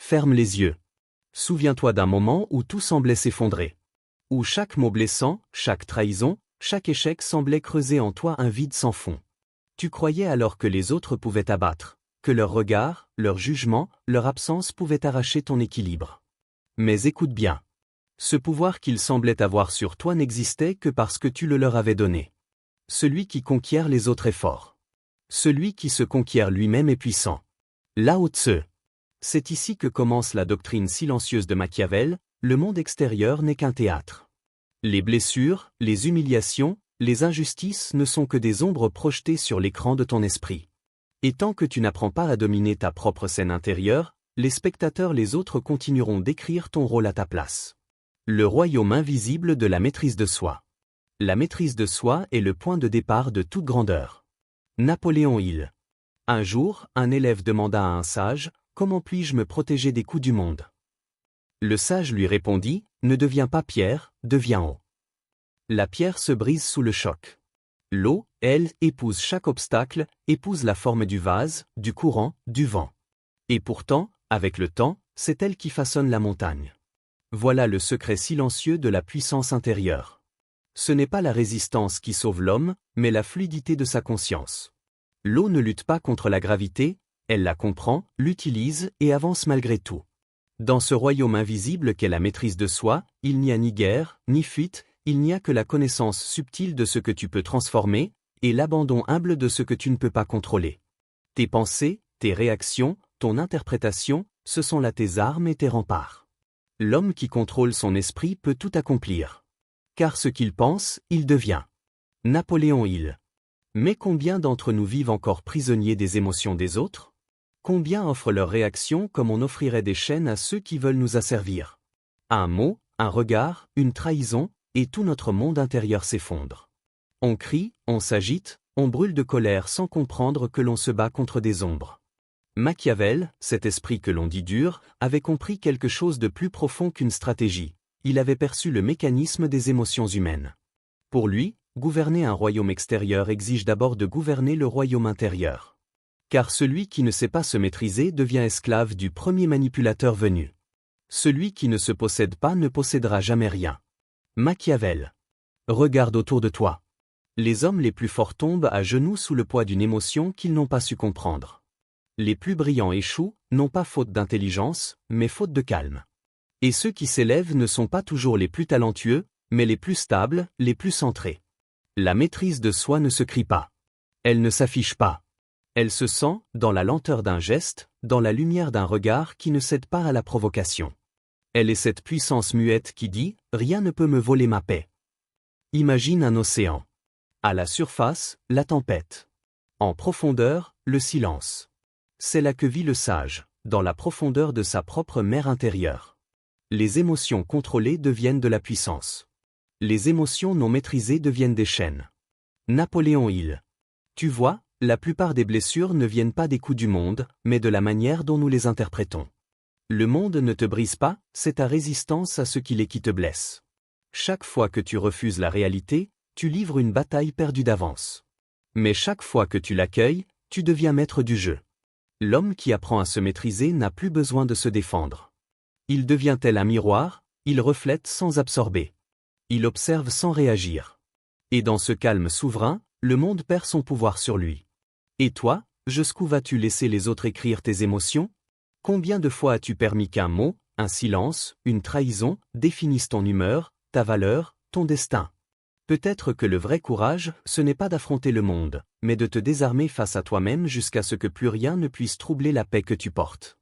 Ferme les yeux. Souviens-toi d'un moment où tout semblait s'effondrer. Où chaque mot blessant, chaque trahison, chaque échec semblait creuser en toi un vide sans fond. Tu croyais alors que les autres pouvaient t'abattre, que leur regard, leur jugement, leur absence pouvaient arracher ton équilibre. Mais écoute bien. Ce pouvoir qu'ils semblaient avoir sur toi n'existait que parce que tu le leur avais donné. Celui qui conquiert les autres est fort. Celui qui se conquiert lui-même est puissant. Lao Tse. C'est ici que commence la doctrine silencieuse de Machiavel, le monde extérieur n'est qu'un théâtre. Les blessures, les humiliations, les injustices ne sont que des ombres projetées sur l'écran de ton esprit. Et tant que tu n'apprends pas à dominer ta propre scène intérieure, les spectateurs les autres continueront d'écrire ton rôle à ta place. Le royaume invisible de la maîtrise de soi. La maîtrise de soi est le point de départ de toute grandeur. Napoléon Hill. Un jour, un élève demanda à un sage, « Comment puis-je me protéger des coups du monde ?» Le sage lui répondit, « Ne deviens pas pierre, deviens eau. » La pierre se brise sous le choc. L'eau, elle, épouse chaque obstacle, épouse la forme du vase, du courant, du vent. Et pourtant, avec le temps, c'est elle qui façonne la montagne. Voilà le secret silencieux de la puissance intérieure. Ce n'est pas la résistance qui sauve l'homme, mais la fluidité de sa conscience. L'eau ne lutte pas contre la gravité, elle la comprend, l'utilise et avance malgré tout. Dans ce royaume invisible qu'est la maîtrise de soi, il n'y a ni guerre, ni fuite, il n'y a que la connaissance subtile de ce que tu peux transformer, et l'abandon humble de ce que tu ne peux pas contrôler. Tes pensées, tes réactions, ton interprétation, ce sont là tes armes et tes remparts. L'homme qui contrôle son esprit peut tout accomplir. Car ce qu'il pense, il devient. Napoléon Hill. Mais combien d'entre nous vivent encore prisonniers des émotions des autres? Combien offrent leurs réactions comme on offrirait des chaînes à ceux qui veulent nous asservir? Un mot, un regard, une trahison, et tout notre monde intérieur s'effondre. On crie, on s'agite, on brûle de colère sans comprendre que l'on se bat contre des ombres. Machiavel, cet esprit que l'on dit dur, avait compris quelque chose de plus profond qu'une stratégie. Il avait perçu le mécanisme des émotions humaines. Pour lui, gouverner un royaume extérieur exige d'abord de gouverner le royaume intérieur. Car celui qui ne sait pas se maîtriser devient esclave du premier manipulateur venu. Celui qui ne se possède pas ne possédera jamais rien. Machiavel. Regarde autour de toi. Les hommes les plus forts tombent à genoux sous le poids d'une émotion qu'ils n'ont pas su comprendre. Les plus brillants échouent, non pas faute d'intelligence, mais faute de calme. Et ceux qui s'élèvent ne sont pas toujours les plus talentueux, mais les plus stables, les plus centrés. La maîtrise de soi ne se crie pas. Elle ne s'affiche pas. Elle se sent, dans la lenteur d'un geste, dans la lumière d'un regard qui ne cède pas à la provocation. Elle est cette puissance muette qui dit « Rien ne peut me voler ma paix ». Imagine un océan. À la surface, la tempête. En profondeur, le silence. C'est là que vit le sage, dans la profondeur de sa propre mer intérieure. Les émotions contrôlées deviennent de la puissance. Les émotions non maîtrisées deviennent des chaînes. Napoléon Hill. Tu vois, la plupart des blessures ne viennent pas des coups du monde, mais de la manière dont nous les interprétons. Le monde ne te brise pas, c'est ta résistance à ce qu'il est qui te blesse. Chaque fois que tu refuses la réalité, tu livres une bataille perdue d'avance. Mais chaque fois que tu l'accueilles, tu deviens maître du jeu. L'homme qui apprend à se maîtriser n'a plus besoin de se défendre. Il devient tel un miroir, il reflète sans absorber. Il observe sans réagir. Et dans ce calme souverain, le monde perd son pouvoir sur lui. Et toi, jusqu'où vas-tu laisser les autres écrire tes émotions? Combien de fois as-tu permis qu'un mot, un silence, une trahison, définissent ton humeur, ta valeur, ton destin? Peut-être que le vrai courage, ce n'est pas d'affronter le monde, mais de te désarmer face à toi-même jusqu'à ce que plus rien ne puisse troubler la paix que tu portes.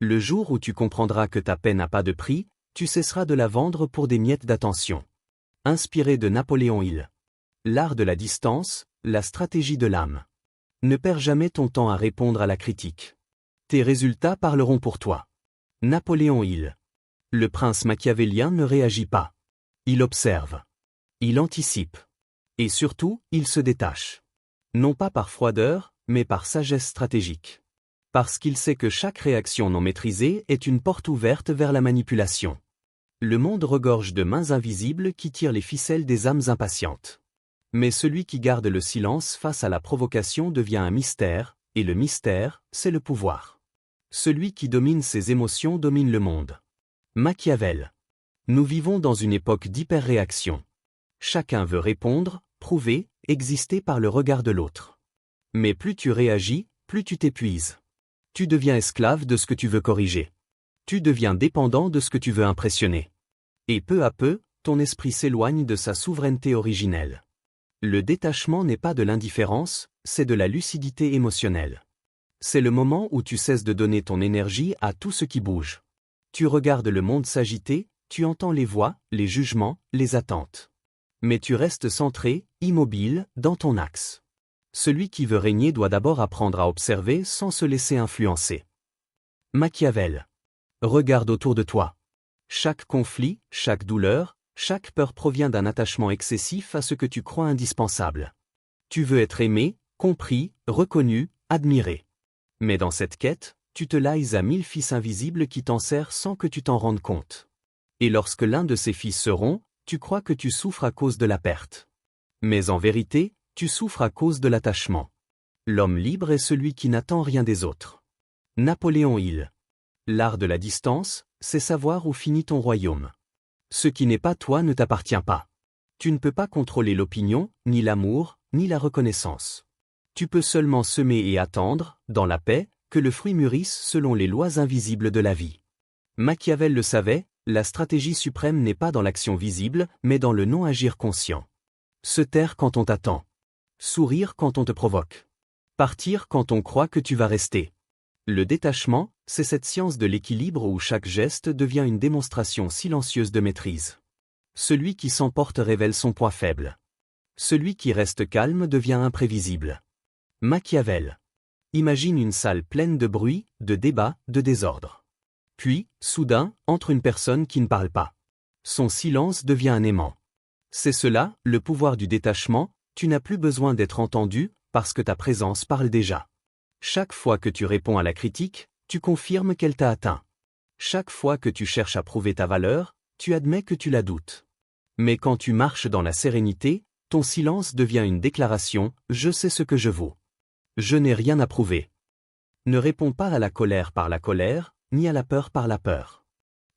Le jour où tu comprendras que ta paix n'a pas de prix, tu cesseras de la vendre pour des miettes d'attention. Inspiré de Napoléon Hill. L'art de la distance, la stratégie de l'âme. Ne perds jamais ton temps à répondre à la critique. Tes résultats parleront pour toi. Napoléon Hill. Le prince machiavélien ne réagit pas. Il observe. Il anticipe. Et surtout, il se détache. Non pas par froideur, mais par sagesse stratégique. Parce qu'il sait que chaque réaction non maîtrisée est une porte ouverte vers la manipulation. Le monde regorge de mains invisibles qui tirent les ficelles des âmes impatientes. Mais celui qui garde le silence face à la provocation devient un mystère, et le mystère, c'est le pouvoir. Celui qui domine ses émotions domine le monde. Machiavel. Nous vivons dans une époque d'hyperréaction. Chacun veut répondre, prouver, exister par le regard de l'autre. Mais plus tu réagis, plus tu t'épuises. Tu deviens esclave de ce que tu veux corriger. Tu deviens dépendant de ce que tu veux impressionner. Et peu à peu, ton esprit s'éloigne de sa souveraineté originelle. Le détachement n'est pas de l'indifférence, c'est de la lucidité émotionnelle. C'est le moment où tu cesses de donner ton énergie à tout ce qui bouge. Tu regardes le monde s'agiter, tu entends les voix, les jugements, les attentes. Mais tu restes centré, immobile, dans ton axe. Celui qui veut régner doit d'abord apprendre à observer sans se laisser influencer. Machiavel. Regarde autour de toi. Chaque conflit, chaque douleur, chaque peur provient d'un attachement excessif à ce que tu crois indispensable. Tu veux être aimé, compris, reconnu, admiré. Mais dans cette quête, tu te lies à 1000 fils invisibles qui t'enserrent sans que tu t'en rendes compte. Et lorsque l'un de ces fils se rompt, tu crois que tu souffres à cause de la perte. Mais en vérité, tu souffres à cause de l'attachement. L'homme libre est celui qui n'attend rien des autres. Napoléon Hill. L'art de la distance, c'est savoir où finit ton royaume. Ce qui n'est pas toi ne t'appartient pas. Tu ne peux pas contrôler l'opinion, ni l'amour, ni la reconnaissance. Tu peux seulement semer et attendre, dans la paix, que le fruit mûrisse selon les lois invisibles de la vie. Machiavel le savait, la stratégie suprême n'est pas dans l'action visible, mais dans le non-agir conscient. Se taire quand on t'attend. Sourire quand on te provoque. Partir quand on croit que tu vas rester. Le détachement, c'est cette science de l'équilibre où chaque geste devient une démonstration silencieuse de maîtrise. Celui qui s'emporte révèle son poids faible. Celui qui reste calme devient imprévisible. Machiavel. Imagine une salle pleine de bruit, de débats, de désordre. Puis, soudain, entre une personne qui ne parle pas. Son silence devient un aimant. C'est cela, le pouvoir du détachement, tu n'as plus besoin d'être entendu, parce que ta présence parle déjà. Chaque fois que tu réponds à la critique, tu confirmes qu'elle t'a atteint. Chaque fois que tu cherches à prouver ta valeur, tu admets que tu la doutes. Mais quand tu marches dans la sérénité, ton silence devient une déclaration « Je sais ce que je vaux. Je n'ai rien à prouver ». Ne réponds pas à la colère par la colère, ni à la peur par la peur.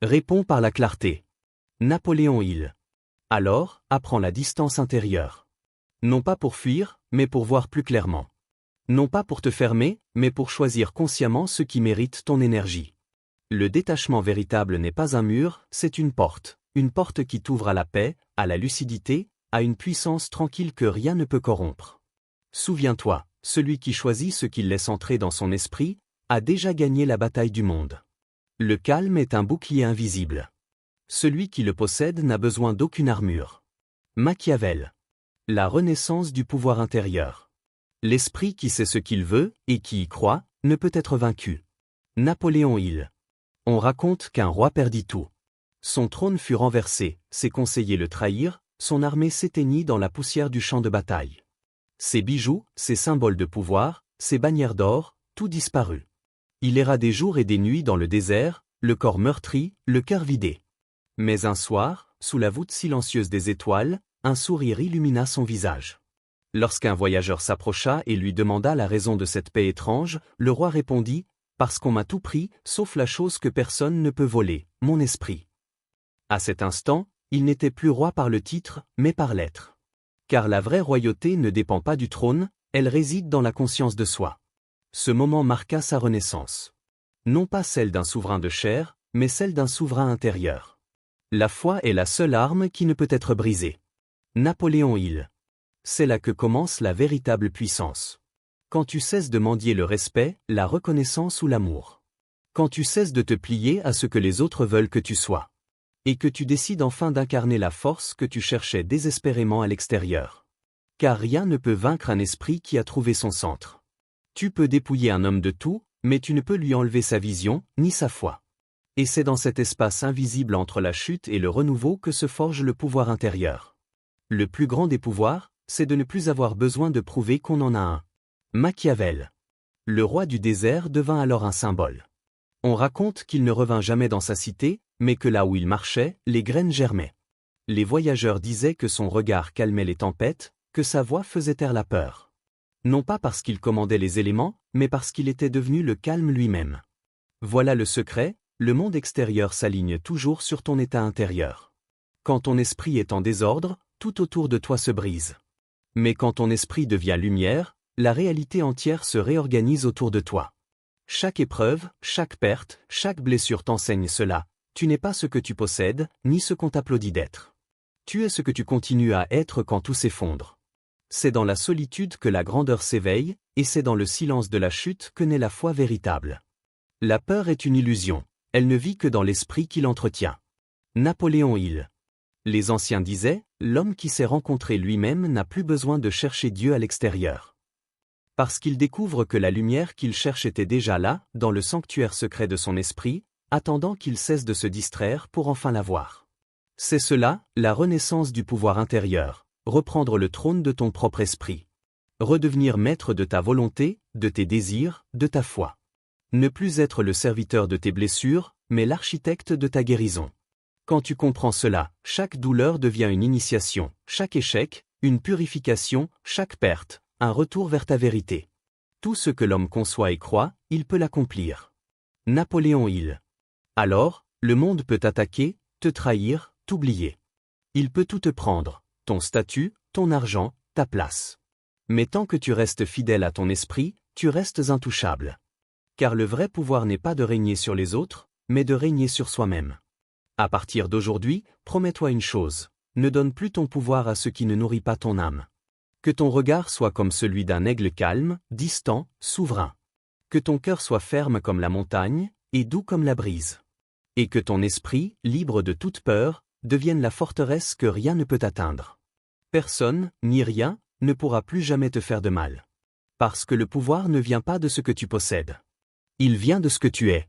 Réponds par la clarté. Napoléon Hill. Alors, apprends la distance intérieure. Non pas pour fuir, mais pour voir plus clairement. Non pas pour te fermer, mais pour choisir consciemment ce qui mérite ton énergie. Le détachement véritable n'est pas un mur, c'est une porte qui t'ouvre à la paix, à la lucidité, à une puissance tranquille que rien ne peut corrompre. Souviens-toi, celui qui choisit ce qu'il laisse entrer dans son esprit, a déjà gagné la bataille du monde. Le calme est un bouclier invisible. Celui qui le possède n'a besoin d'aucune armure. Machiavel. La renaissance du pouvoir intérieur. L'esprit qui sait ce qu'il veut, et qui y croit, ne peut être vaincu. Napoléon Hill. On raconte qu'un roi perdit tout. Son trône fut renversé, ses conseillers le trahirent, son armée s'éteignit dans la poussière du champ de bataille. Ses bijoux, ses symboles de pouvoir, ses bannières d'or, tout disparut. Il erra des jours et des nuits dans le désert, le corps meurtri, le cœur vidé. Mais un soir, sous la voûte silencieuse des étoiles, un sourire illumina son visage. Lorsqu'un voyageur s'approcha et lui demanda la raison de cette paix étrange, le roi répondit « Parce qu'on m'a tout pris, sauf la chose que personne ne peut voler, mon esprit. » À cet instant, il n'était plus roi par le titre, mais par l'être. Car la vraie royauté ne dépend pas du trône, elle réside dans la conscience de soi. Ce moment marqua sa renaissance. Non pas celle d'un souverain de chair, mais celle d'un souverain intérieur. La foi est la seule arme qui ne peut être brisée. Napoléon Hill. C'est là que commence la véritable puissance. Quand tu cesses de mendier le respect, la reconnaissance ou l'amour. Quand tu cesses de te plier à ce que les autres veulent que tu sois. Et que tu décides enfin d'incarner la force que tu cherchais désespérément à l'extérieur. Car rien ne peut vaincre un esprit qui a trouvé son centre. Tu peux dépouiller un homme de tout, mais tu ne peux lui enlever sa vision, ni sa foi. Et c'est dans cet espace invisible entre la chute et le renouveau que se forge le pouvoir intérieur. Le plus grand des pouvoirs, c'est de ne plus avoir besoin de prouver qu'on en a un. Machiavel. Le roi du désert devint alors un symbole. On raconte qu'il ne revint jamais dans sa cité, mais que là où il marchait, les graines germaient. Les voyageurs disaient que son regard calmait les tempêtes, que sa voix faisait taire la peur. Non pas parce qu'il commandait les éléments, mais parce qu'il était devenu le calme lui-même. Voilà le secret, le monde extérieur s'aligne toujours sur ton état intérieur. Quand ton esprit est en désordre, tout autour de toi se brise. Mais quand ton esprit devient lumière, la réalité entière se réorganise autour de toi. Chaque épreuve, chaque perte, chaque blessure t'enseigne cela. Tu n'es pas ce que tu possèdes, ni ce qu'on t'applaudit d'être. Tu es ce que tu continues à être quand tout s'effondre. C'est dans la solitude que la grandeur s'éveille, et c'est dans le silence de la chute que naît la foi véritable. La peur est une illusion, elle ne vit que dans l'esprit qui l'entretient. Napoléon Hill. Les anciens disaient, l'homme qui s'est rencontré lui-même n'a plus besoin de chercher Dieu à l'extérieur. Parce qu'il découvre que la lumière qu'il cherche était déjà là, dans le sanctuaire secret de son esprit, attendant qu'il cesse de se distraire pour enfin la voir. C'est cela, la renaissance du pouvoir intérieur, reprendre le trône de ton propre esprit. Redevenir maître de ta volonté, de tes désirs, de ta foi. Ne plus être le serviteur de tes blessures, mais l'architecte de ta guérison. Quand tu comprends cela, chaque douleur devient une initiation, chaque échec, une purification, chaque perte, un retour vers ta vérité. Tout ce que l'homme conçoit et croit, il peut l'accomplir. Napoléon Hill. Alors, le monde peut t'attaquer, te trahir, t'oublier. Il peut tout te prendre, ton statut, ton argent, ta place. Mais tant que tu restes fidèle à ton esprit, tu restes intouchable. Car le vrai pouvoir n'est pas de régner sur les autres, mais de régner sur soi-même. À partir d'aujourd'hui, promets-toi une chose, ne donne plus ton pouvoir à ce qui ne nourrit pas ton âme. Que ton regard soit comme celui d'un aigle calme, distant, souverain. Que ton cœur soit ferme comme la montagne, et doux comme la brise. Et que ton esprit, libre de toute peur, devienne la forteresse que rien ne peut atteindre. Personne, ni rien, ne pourra plus jamais te faire de mal. Parce que le pouvoir ne vient pas de ce que tu possèdes. Il vient de ce que tu es.